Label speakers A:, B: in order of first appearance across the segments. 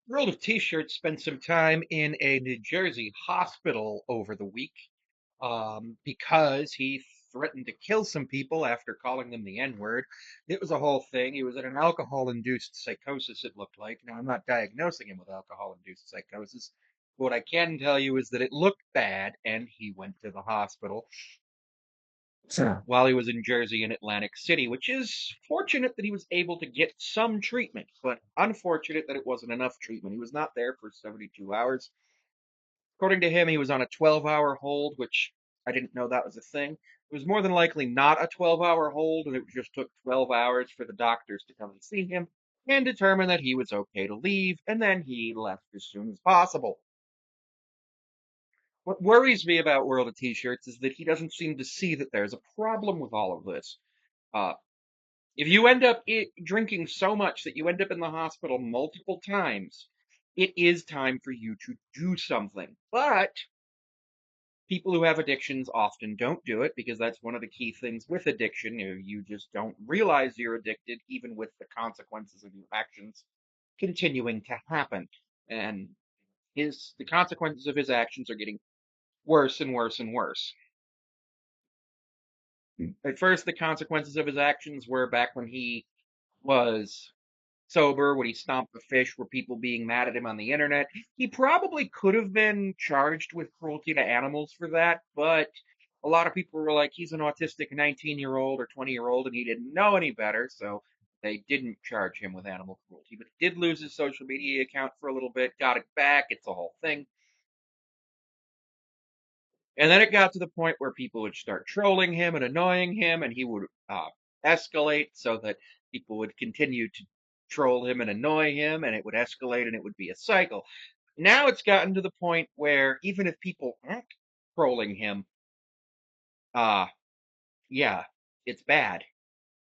A: World of T-shirts spent some time in a New Jersey hospital over the week because he threatened to kill some people after calling them the N-word. It was a whole thing. He was in an alcohol-induced psychosis, it looked like. Now, I'm not diagnosing him with alcohol-induced psychosis. What I can tell you is that it looked bad, and he went to the hospital while he was in Jersey and Atlantic City, which is fortunate that he was able to get some treatment, but unfortunate that it wasn't enough treatment. He was not there for 72 hours. According to him, he was on a 12-hour hold, which I didn't know that was a thing. It was more than likely not a 12-hour hold, and it just took 12 hours for the doctors to come and see him and determine that he was okay to leave, and then he left as soon as possible. What worries me about World of T-shirts is that he doesn't seem to see that there's a problem with all of this. Uh, if you end up drinking so much that you end up in the hospital multiple times, it is time for you to do something. But people who have addictions often don't do it because that's one of the key things with addiction. You just don't realize you're addicted, even with the consequences of your actions continuing to happen. And the consequences of his actions are getting worse and worse and worse. At first, the consequences of his actions were back when he was sober, when he stomped the fish, were people being mad at him on the internet. He probably could have been charged with cruelty to animals for that, but a lot of people were like, he's an autistic 19-year-old or 20-year-old and he didn't know any better, so they didn't charge him with animal cruelty. But he did lose his social media account for a little bit, got it back, it's a whole thing. And then it got to the point where people would start trolling him and annoying him, and he would escalate so that people would continue to troll him and annoy him, and it would escalate and it would be a cycle. Now it's gotten to the point where even if people aren't trolling him, uh, yeah, it's bad.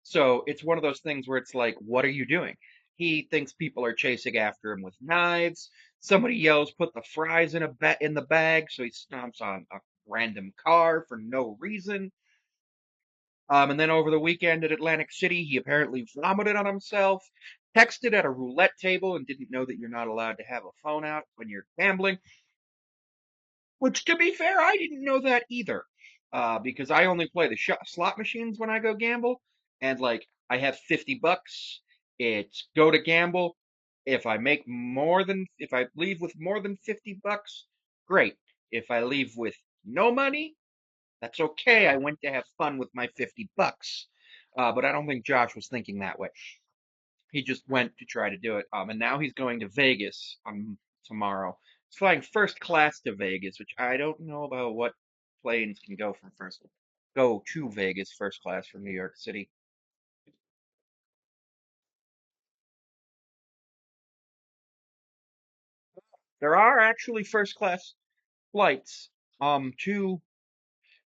A: So it's one of those things where it's like, what are you doing? He thinks people are chasing after him with knives. Somebody yells, "Put the fries in the bag," so he stomps on a random car for no reason. And then over the weekend at Atlantic City, he apparently vomited on himself, texted at a roulette table, and didn't know that you're not allowed to have a phone out when you're gambling. Which, to be fair, I didn't know that either, because I only play the slot machines when I go gamble, and like I have $50. It's go to gamble. If I leave with more than $50, great. If I leave with no money, that's okay. I went to have fun with my $50. But I don't think Josh was thinking that way. He just went to try to do it. And now he's going to Vegas on tomorrow. He's flying first class to Vegas, which I don't know about what planes can go to Vegas first class from New York City. There are actually first class flights to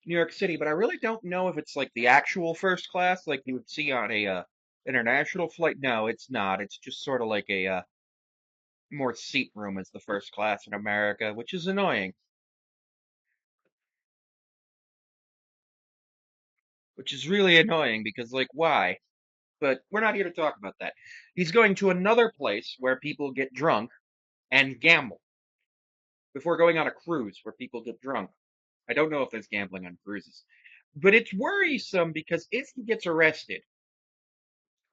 A: New York City, but I really don't know if it's like the actual first class like you would see on a international flight. No, it's not. It's just sort of like a more seat room as the first class in America, which is annoying. Which is really annoying because, like, why? But we're not here to talk about that. He's going to another place where people get drunk and gamble before going on a cruise where people get drunk. I don't know if there's gambling on cruises. But it's worrisome because if he gets arrested,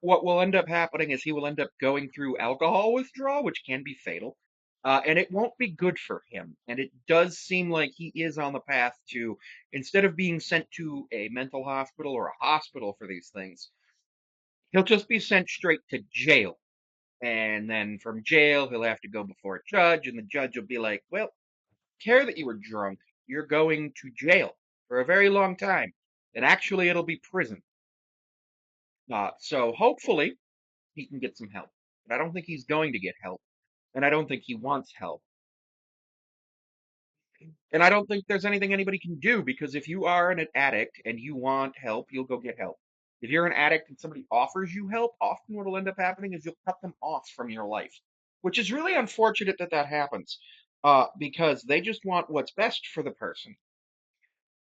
A: what will end up happening is he will end up going through alcohol withdrawal, which can be fatal. And it won't be good for him. And it does seem like he is on the path to, instead of being sent to a mental hospital or a hospital for these things, he'll just be sent straight to jail. And then from jail, he'll have to go before a judge, and the judge will be like, well, care that you were drunk. You're going to jail for a very long time. And actually, it'll be prison. So hopefully, he can get some help. But I don't think he's going to get help. And I don't think he wants help. And I don't think there's anything anybody can do because if you are an addict and you want help, you'll go get help. If you're an addict and somebody offers you help, often what will end up happening is you'll cut them off from your life, which is really unfortunate that that happens because they just want what's best for the person.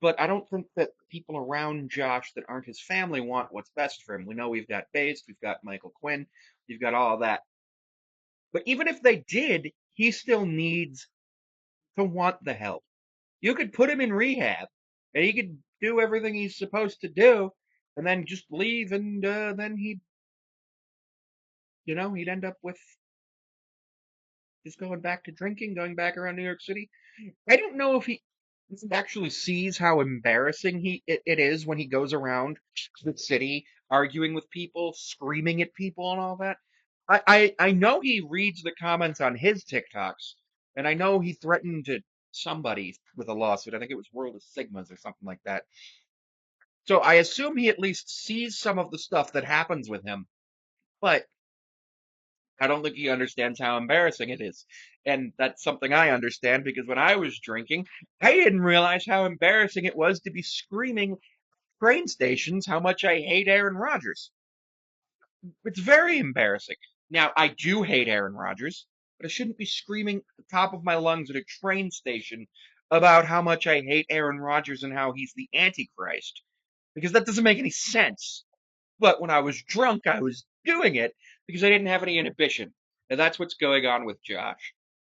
A: But I don't think that people around Josh that aren't his family want what's best for him. We know we've got Based, we've got Michael Quinn, we've got all that. But even if they did, he still needs to want the help. You could put him in rehab, and he could do everything he's supposed to do, and then just leave, and then he'd end up with just going back to drinking, going back around New York City. I don't know if he actually sees how embarrassing it is when he goes around the city arguing with people, screaming at people, and all that. I know he reads the comments on his TikToks, and I know he threatened to somebody with a lawsuit. I think it was World of Sigmas or something like that. So I assume he at least sees some of the stuff that happens with him, but I don't think he understands how embarrassing it is. And that's something I understand because when I was drinking, I didn't realize how embarrassing it was to be screaming at train stations how much I hate Aaron Rodgers. It's very embarrassing. Now, I do hate Aaron Rodgers, but I shouldn't be screaming at the top of my lungs at a train station about how much I hate Aaron Rodgers and how he's the Antichrist, because that doesn't make any sense. But when I was drunk, I was doing it because I didn't have any inhibition. And that's what's going on with Josh.